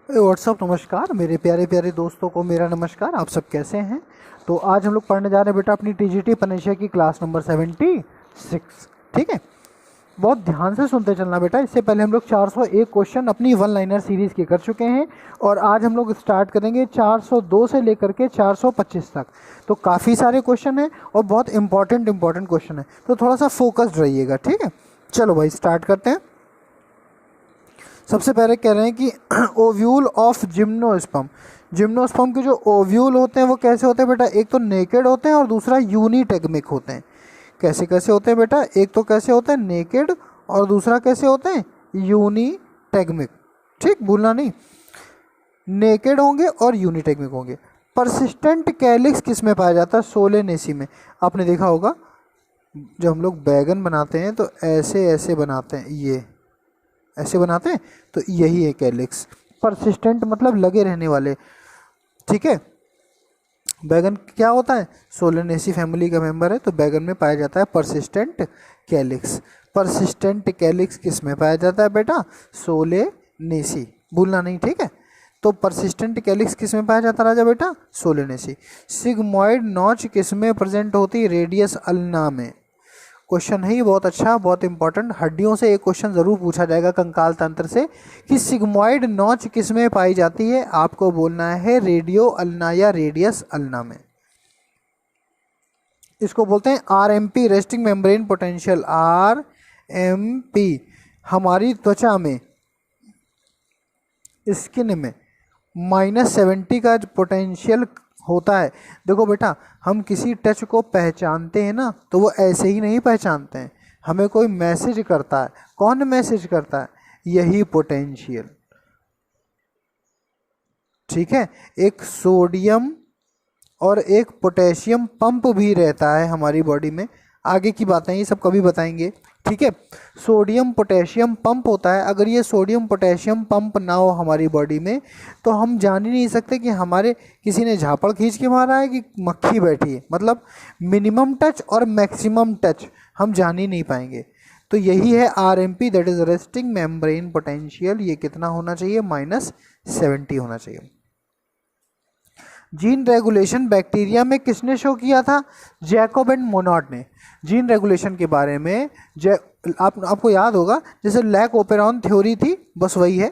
WhatsApp नमस्कार मेरे प्यारे प्यारे दोस्तों को मेरा नमस्कार। आप सब कैसे हैं? तो आज हम लोग पढ़ने जा रहे हैं बेटा अपनी टीजीटी पनेशिया की क्लास नंबर 76। ठीक है, बहुत ध्यान से सुनते चलना बेटा। इससे पहले हम लोग 401 क्वेश्चन अपनी वन लाइनर सीरीज़ के कर चुके हैं और आज हम लोग स्टार्ट करेंगे 402 से लेकर के 425 तक। तो काफ़ी सारे क्वेश्चन हैं और बहुत इंपॉर्टेंट क्वेश्चन है, तो थोड़ा सा फोकस्ड रहिएगा। ठीक है, चलो भाई स्टार्ट करते हैं। सबसे पहले कह रहे हैं कि ओव्यूल ऑफ जिम्नोस्पर्म। जिम्नोस्पर्म के जो ओव्यूल होते हैं वो कैसे होते हैं बेटा? एक तो नेकेड होते हैं और दूसरा यूनिटेगमिक होते हैं। कैसे कैसे होते हैं बेटा? एक तो कैसे होते हैं नेकेड और दूसरा कैसे होते हैं यूनिटेगमिक। ठीक, भूलना नहीं, नेकेड होंगे और यूनिटेगमिक होंगे। परसिस्टेंट कैलिक्स किस में पाया जाता है? सोलेनेसी में। आपने देखा होगा जब हम लोग बैगन बनाते हैं तो ऐसे ऐसे बनाते हैं, ये ऐसे बनाते हैं, तो यही है कैलिक्स। परसिस्टेंट मतलब लगे रहने वाले। ठीक है, बैगन क्या होता है? सोलेनेसी फैमिली का मेंबर है, तो बैगन में पाया जाता है परसिस्टेंट कैलिक्स। परसिस्टेंट कैलिक्स किस में पाया जाता है बेटा? सोलेनेसी, भूलना नहीं। ठीक है, तो परसिस्टेंट कैलिक्स किस में पाया जाता है राजा बेटा? सोलेनेसी। सिग्मॉइड नॉच किस में प्रेजेंट होती? रेडियस अल्ना में। क्वेश्चन है ये बहुत अच्छा, बहुत इंपॉर्टेंट। हड्डियों से एक क्वेश्चन जरूर पूछा जाएगा कंकाल तंत्र से कि सिग्मॉइड नॉच किस में पाई जाती है? आपको बोलना है रेडियो अल्ना या रेडियस अल्ना में। इसको बोलते हैं RMP, resting membrane potential. RMP हमारी त्वचा में, स्किन में -70 का पोटेंशियल होता है। देखो बेटा, हम किसी टच को पहचानते हैं ना, तो वो ऐसे ही नहीं पहचानते हैं, हमें कोई मैसेज करता है। कौन मैसेज करता है? यही पोटेंशियल। ठीक है, एक सोडियम और एक पोटेशियम पंप भी रहता है हमारी बॉडी में। आगे की बातें ये सब कभी बताएंगे। ठीक है, सोडियम पोटेशियम पंप होता है। अगर ये सोडियम पोटेशियम पंप ना हो हमारी बॉडी में तो हम जान ही नहीं सकते कि हमारे किसी ने झापड़ खींच के मारा है कि मक्खी बैठी है। मतलब मिनिमम टच और मैक्सिमम टच हम जान ही नहीं पाएंगे। तो यही है RMP, that is resting membrane potential. ये कितना होना चाहिए? -70 होना चाहिए। जीन रेगुलेशन बैक्टीरिया में किसने शो किया था? जैकब एंड मोनॉट ने। जीन रेगुलेशन के बारे में आपको याद होगा, जैसे लैक ओपेरॉन थ्योरी थी, बस वही है।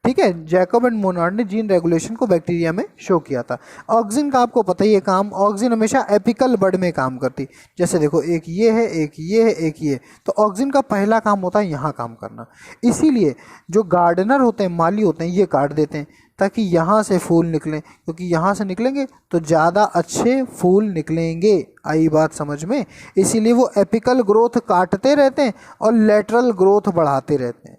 ठीक है, जैकब एंड मोनॉट ने जीन रेगुलेशन को बैक्टीरिया में शो किया था। ऑक्सिन का आपको पता ही है काम। ऑक्सिन हमेशा एपिकल बड में काम करती। जैसे देखो, एक ये है, एक ये है, एक ये, तो ऑक्सिन का पहला काम होता है यहाँ काम करना। इसीलिए जो गार्डनर होते हैं, माली होते हैं, ये काट देते हैं ताकि यहाँ से फूल निकलें, क्योंकि यहाँ से निकलेंगे तो ज़्यादा अच्छे फूल निकलेंगे। आई बात समझ में? इसीलिए वो एपिकल ग्रोथ काटते रहते हैं और लेटरल ग्रोथ बढ़ाते रहते हैं।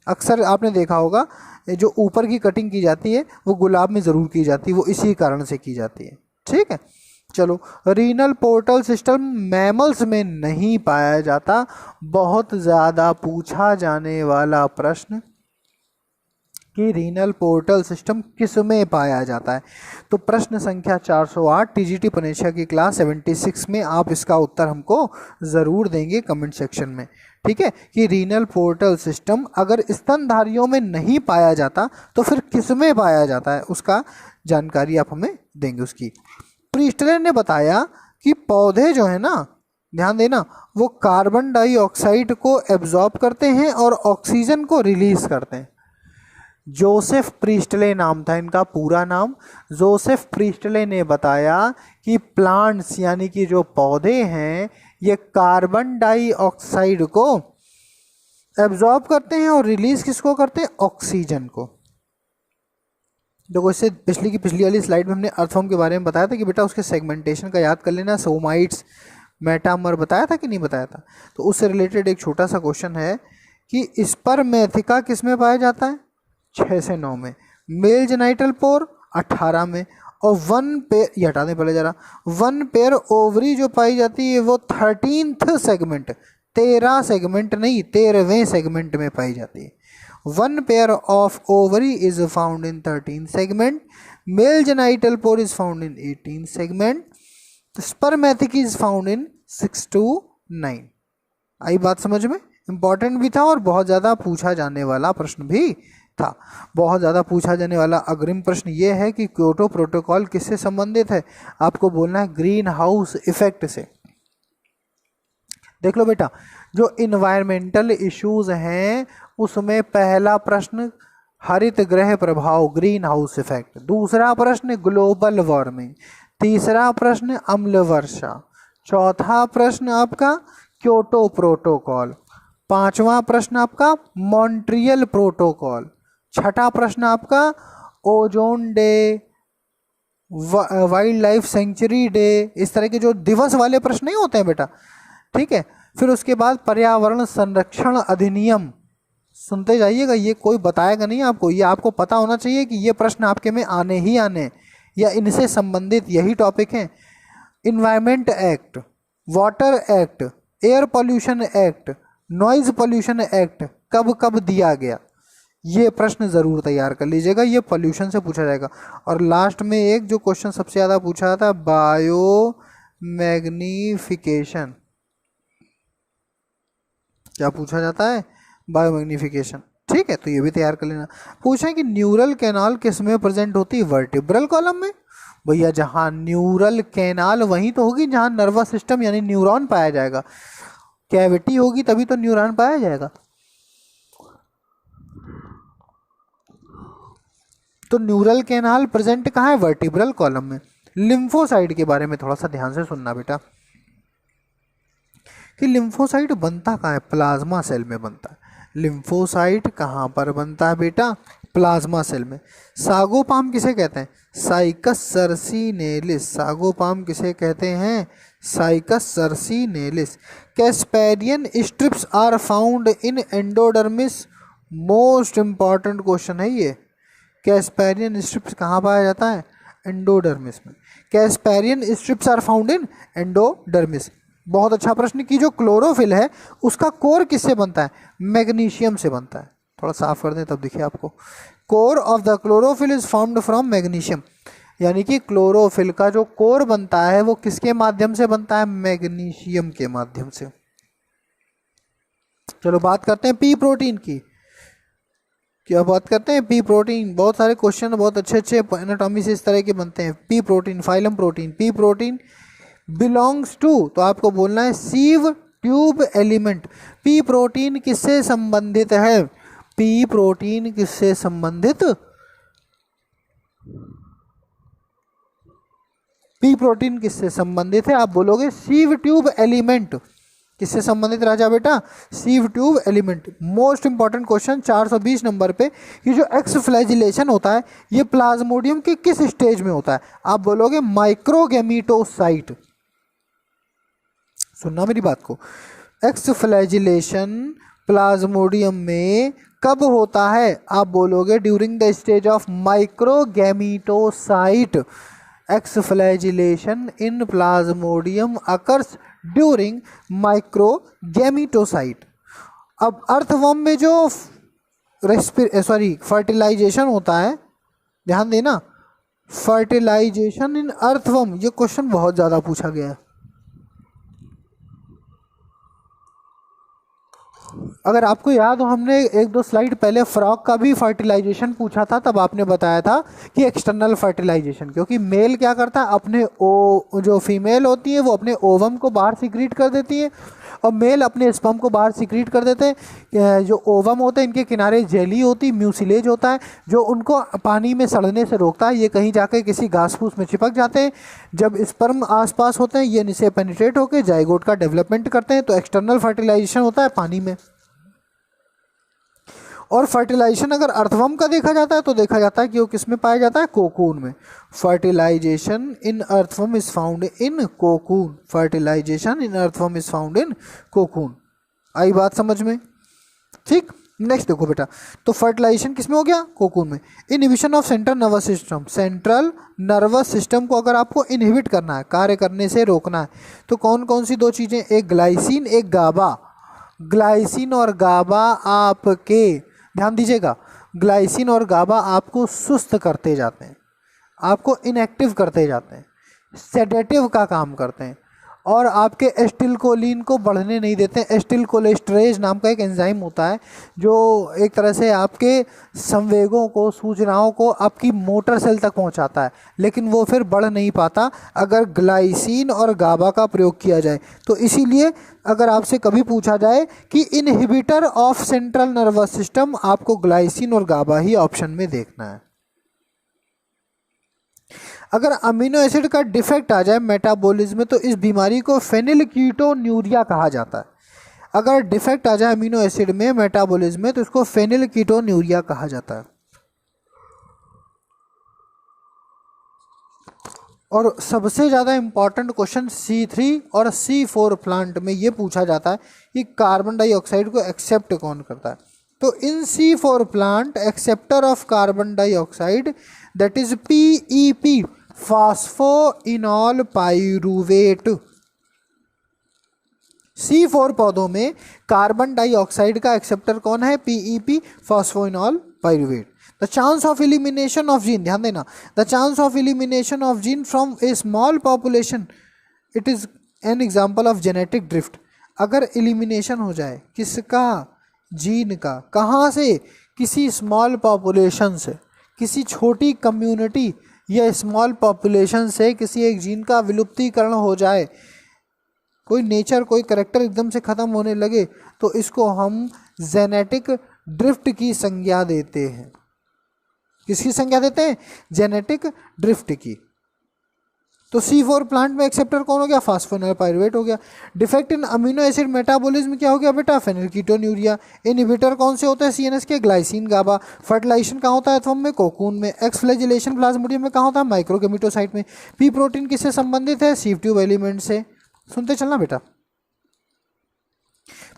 अक्सर आपने देखा होगा जो ऊपर की कटिंग की जाती है वो गुलाब में ज़रूर की जाती है, वो इसी कारण से की जाती है। ठीक है, चलो। रीनल पोर्टल सिस्टम मैमल्स में नहीं पाया जाता। बहुत ज़्यादा पूछा जाने वाला प्रश्न कि रीनल पोर्टल सिस्टम किस में पाया जाता है। तो प्रश्न संख्या 408 टीजीटी पनेशिया की क्लास 76 में आप इसका उत्तर हमको ज़रूर देंगे कमेंट सेक्शन में। ठीक है, कि रीनल पोर्टल सिस्टम अगर स्तनधारियों में नहीं पाया जाता तो फिर किस में पाया जाता है, उसका जानकारी आप हमें देंगे उसकी। प्रीस्टले ने बताया कि पौधे जो है ना, ध्यान देना, वो कार्बन डाइऑक्साइड को एब्जॉर्ब करते हैं और ऑक्सीजन को रिलीज करते हैं। जोसेफ प्रीस्टले नाम था इनका, पूरा नाम। जोसेफ प्रीस्टले ने बताया कि प्लांट्स यानी कि जो पौधे हैं ये कार्बन डाइऑक्साइड को एब्जॉर्ब करते हैं और रिलीज किसको करते हैं? ऑक्सीजन को। देखो, इससे पिछली वाली स्लाइड में हमने अर्थवर्म के बारे में बताया था कि बेटा उसके सेगमेंटेशन का याद कर लेना। सोमाइट्स, मेटामर बताया था कि नहीं बताया था? तो उससे रिलेटेड एक छोटा सा क्वेश्चन है कि स्पर्मेथिका किस में पाया जाता है? 6 से 9 में। मेल जेनाइटल पोर 18 में। और वन पेयर, ये हटा दें पहले जरा, वन पेयर ओवरी जो पाई जाती है वो 13th सेगमेंट, 13 सेगमेंट नहीं 13वें सेगमेंट में पाई जाती है। One pair of ovary is found in 13 segment. Male genital pore is found in 18 segment. Spermatheca is found in 6 to 9। आई बात समझ में? इंपॉर्टेंट भी था और बहुत ज़्यादा पूछा जाने वाला प्रश्न भी था। बहुत ज़्यादा पूछा जाने वाला अग्रिम प्रश्न ये है कि क्योटो प्रोटोकॉल किससे संबंधित है? आपको बोलना है ग्रीन हाउस इफेक्ट से। देख लो बेटा, जो इन्वायरमेंटल इश्यूज हैं उसमें पहला प्रश्न हरित गृह प्रभाव ग्रीन हाउस इफेक्ट, दूसरा प्रश्न ग्लोबल वार्मिंग, तीसरा प्रश्न अम्ल वर्षा, चौथा प्रश्न आपका क्योटो प्रोटोकॉल, पांचवा प्रश्न आपका मॉन्ट्रियल प्रोटोकॉल, छठा प्रश्न आपका ozone day, wild life sanctuary day, इस तरह के जो दिवस वाले प्रश्न नहीं होते हैं बेटा, ठीक है। फिर उसके बाद पर्यावरण संरक्षण अधिनियम, सुनते जाइएगा, ये कोई बताएगा नहीं आपको, ये आपको पता होना चाहिए कि ये प्रश्न आपके में आने ही आने या इनसे संबंधित यही टॉपिक हैं। Environment act, water act, air pollution act, noise pollution act कब कब दिया गया, ये प्रश्न जरूर तैयार कर लीजिएगा, ये पॉल्यूशन से पूछा जाएगा। और लास्ट में एक जो क्वेश्चन सबसे ज़्यादा पूछा था, बायो मैग्निफिकेशन, क्या पूछा जाता है? बायो मैग्निफिकेशन, ठीक है, तो ये भी तैयार कर लेना। पूछा है कि न्यूरल कैनाल किस में प्रेजेंट होती है? वर्टिब्रल कॉलम में। भैया जहाँ न्यूरल कैनाल वहीं तो होगी जहाँ नर्वस सिस्टम यानी न्यूरॉन पाया जाएगा, कैविटी होगी तभी तो न्यूरॉन पाया जाएगा। तो न्यूरल कैनाल प्रेजेंट कहाँ है? वर्टिब्रल कॉलम में। लिम्फोसाइट के बारे में थोड़ा सा ध्यान से सुनना बेटा, कि लिम्फोसाइट बनता कहाँ है? प्लाज्मा सेल में बनता है। लिम्फोसाइट कहाँ पर बनता है बेटा? प्लाज्मा सेल में। सागोपाम किसे कहते हैं? साइकस सर्सिनेलिस। सागोपाम किसे कहते हैं? Cycas circinalis. Casparian strips are found in endodermis. Most important question है ये। कैस्पेरियन स्ट्रिप्स कहाँ पाया जाता है? एंडोडर्मिस में। Casparian strips are found in endodermis. बहुत अच्छा प्रश्न कि जो क्लोरोफिल है उसका कोर किससे बनता है? मैग्नीशियम से बनता है। थोड़ा साफ कर दें तब दिखे आपको। Core of the chlorophyll is formed from magnesium, यानी कि क्लोरोफिल का जो कोर बनता है वो किसके माध्यम से बनता है? मैग्नीशियम के माध्यम से। चलो बात करते हैं पी प्रोटीन की। क्या बात करते हैं? P protein. बहुत सारे क्वेश्चन बहुत अच्छे अच्छे एनाटॉमी से इस तरह के बनते हैं। P protein, phylum protein. P protein belongs to, तो आपको बोलना है sieve tube element. P protein किससे संबंधित है? पी प्रोटीन किससे संबंधित? पी प्रोटीन किससे संबंधित है? आप बोलोगे सीव ट्यूब एलिमेंट। किससे संबंधित राजा बेटा? सीव tube element. Most important question 420 number पे, ये जो एक्स फ्लैजिलेशन होता है ये प्लाज्मोडियम के किस स्टेज में होता है? आप बोलोगे माइक्रोगैमीटोसाइट। सुनना मेरी बात को, एक्स फ्लैजिलेशन प्लाज्मोडियम में कब होता है? आप बोलोगे during the stage of microgametocyte. Exflagellation in Plasmodium occurs during microgametocyte. अब अर्थवर्म में जो फर्टिलाइजेशन होता है, ध्यान देना, फर्टिलाइजेशन इन अर्थवर्म, ये क्वेश्चन बहुत ज़्यादा पूछा गया है। अगर आपको याद हो, हमने एक दो स्लाइड पहले फ्रॉग का भी फर्टिलाइजेशन पूछा था, तब आपने बताया था कि एक्सटर्नल फर्टिलाइजेशन, क्योंकि मेल क्या करता है, अपने जो फीमेल होती है वो अपने ओवम को बाहर सीक्रेट कर देती है और मेल अपने स्पर्म को बाहर सीक्रेट कर देते हैं। जो ओवम होते हैं इनके किनारे जेली होती, म्यूसिलेज होता है जो उनको पानी में सड़ने से रोकता है। ये कहीं जाकर किसी घास फूस में चिपक जाते हैं। जब स्पर्म आसपास होते हैं ये नीचे पेनिट्रेट होकर जाइगोट का डेवलपमेंट करते हैं, तो एक्सटर्नल फर्टिलाइजेशन होता है पानी में। और फर्टिलाइजेशन अगर अर्थवर्म का देखा जाता है तो देखा जाता है कि वो किस में पाया जाता है? कोकून में। Fertilisation in earthworm is found in cocoon. Fertilisation in earthworm is found in cocoon. आई बात समझ में? ठीक, नेक्स्ट देखो बेटा, तो फर्टिलाइजेशन किस में हो गया? कोकून में। Inhibition of central nervous system. Central nervous system को अगर आपको इनहिबिट करना है, कार्य करने से रोकना है, तो कौन कौन सी दो चीज़ें? एक ग्लाइसिन, एक गाबा। ग्लाइसिन और गाबा आपके, ध्यान दीजिएगा, ग्लाइसिन और गाबा आपको सुस्त करते जाते हैं, आपको इनएक्टिव करते जाते हैं, सेडेटिव का काम करते हैं। और आपके एस्टिलकोलिन को बढ़ने नहीं देते हैं। एस्टिलकोलेस्टरेज नाम का एक एंजाइम होता है जो एक तरह से आपके संवेगों को, सूचनाओं को आपकी मोटर सेल तक पहुंचाता है, लेकिन वो फिर बढ़ नहीं पाता अगर ग्लाइसिन और गाबा का प्रयोग किया जाए। तो इसीलिए अगर आपसे कभी पूछा जाए कि inhibitor of central nervous system, आपको ग्लाइसिन और गाबा ही ऑप्शन में देखना है। अगर अमीनो एसिड का डिफेक्ट आ जाए मेटाबॉलिज्म में तो इस बीमारी को फेनिलकीटोन्यूरिया कहा जाता है। अगर डिफेक्ट आ जाए अमीनो एसिड में मेटाबॉलिज्म में तो इसको फेनिलकीटोन्यूरिया कहा जाता है। और सबसे ज़्यादा इंपॉर्टेंट क्वेश्चन C3 और C4 प्लांट में ये पूछा जाता है कि कार्बन डाइऑक्साइड को एक्सेप्ट कौन करता है। तो in C4 plant acceptor of carbon dioxide that is PEP, phosphoenol pyruvate. C4 पौधों में कार्बन डाइऑक्साइड का एक्सेप्टर कौन है? PEP, phosphoenol pyruvate. The chance of elimination of gene, ध्यान देना, the chance of elimination of gene from a small population, it is an example of genetic drift. अगर elimination हो जाए किसका? जीन का। कहाँ से? किसी स्मॉल पॉपुलेशन से, किसी छोटी कम्युनिटी या स्मॉल पॉपुलेशन से किसी एक जीन का विलुप्तीकरण हो जाए, कोई नेचर, कोई करेक्टर एकदम से ख़त्म होने लगे, तो इसको हम जेनेटिक ड्रिफ्ट की संज्ञा देते हैं। किसकी संज्ञा देते हैं? जेनेटिक ड्रिफ्ट की। तो C4 प्लांट में एक्सेप्टर कौन हो गया? फास्फोइनॉल पाइरूवेट हो गया। Defect in amino acid metabolism क्या हो गया बेटा? फेनिलकीटोन्यूरिया। इनहिबिटर कौन से होते हैं CNS के? ग्लाइसिन, गाबा। फर्टिलाइजेशन कहाँ होता है? एथवम में, कोकून में। एक्सफ्लैजिलेशन प्लाज्मोडियम में कहाँ होता है? माइक्रोगेमिटोसाइट में। पी प्रोटीन किससे संबंधित है? सीव ट्यूब एलिमेंट से। सुनते चलना बेटा।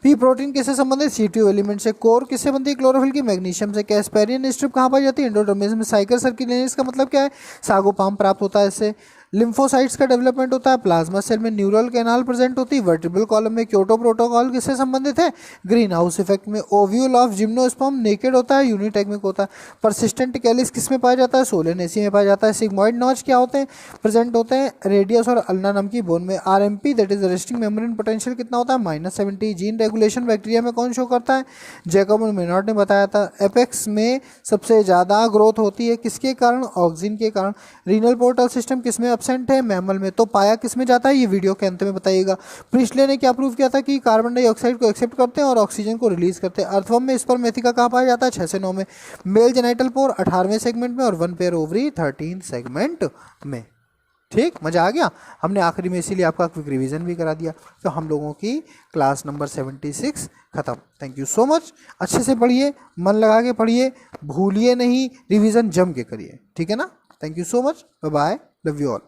पी प्रोटीन किससे संबंधित? सी ट्यूब एलिमेंट से। कोर किससे बनती है? क्लोरोफिल की। मैग्नीशियम से। कैस्पेरियन स्ट्रिप कहाँ पाई जाती है? एंडोडर्मिस में। साइकर सर्कुलेनिस का मतलब क्या है? सागोपाम प्राप्त होता है इससे। लिम्फोसाइट्स का डेवलपमेंट होता है प्लाज्मा सेल में। न्यूरल कैनाल प्रेजेंट होती है वर्टिब्रल कॉलम में। क्योटो प्रोटोकॉल किससे संबंधित है? ग्रीन हाउस इफेक्ट में। ओव्यूल ऑफ जिम्नोस्पर्म नेकेड होता है, यूनिटेगमिक होता है। परसिस्टेंट कैलिस किस में पाया जाता है? सोलेनेसी में पाया जाता है। सिग्मोइड नॉच क्या होते हैं? प्रेजेंट होते हैं रेडियस और अल्ना नाम की बोन में। RMP that is resting membrane potential कितना होता है? -70। जीन रेगुलेशन बैक्टीरिया में कौन शो करता है? जैकोब मेनॉट ने बताया था। एपेक्स में सबसे ज़्यादा ग्रोथ होती है किसके कारण? ऑक्सीजन के कारण। रीनल पोर्टल सिस्टम किस में एब्सेंट है? मैमल में। तो पाया किस में जाता है? ये वीडियो के अंत में बताइएगा। प्रिस्टले ने क्या प्रूव किया था कि कार्बन डाइऑक्साइड को एक्सेप्ट करते हैं और ऑक्सीजन को रिलीज करते हैं। अर्थवम में स्पर्मेथिका कहाँ पाया जाता है? 6 से 9 में। मेल जेनाइटल पोर 18वें सेगमेंट में और 1 पेयर ओवरी 13 सेगमेंट में। ठीक, मजा आ गया। हमने आखिरी में इसीलिए आपका क्विक रिवीजन भी करा दिया। तो हम लोगों की क्लास नंबर 76 खत्म। Thank you so much. अच्छे से पढ़िए, मन लगा के पढ़िए, भूलिए नहीं, रिवीजन जम के करिए। ठीक है ना? Thank you so much. Bye bye, love you all.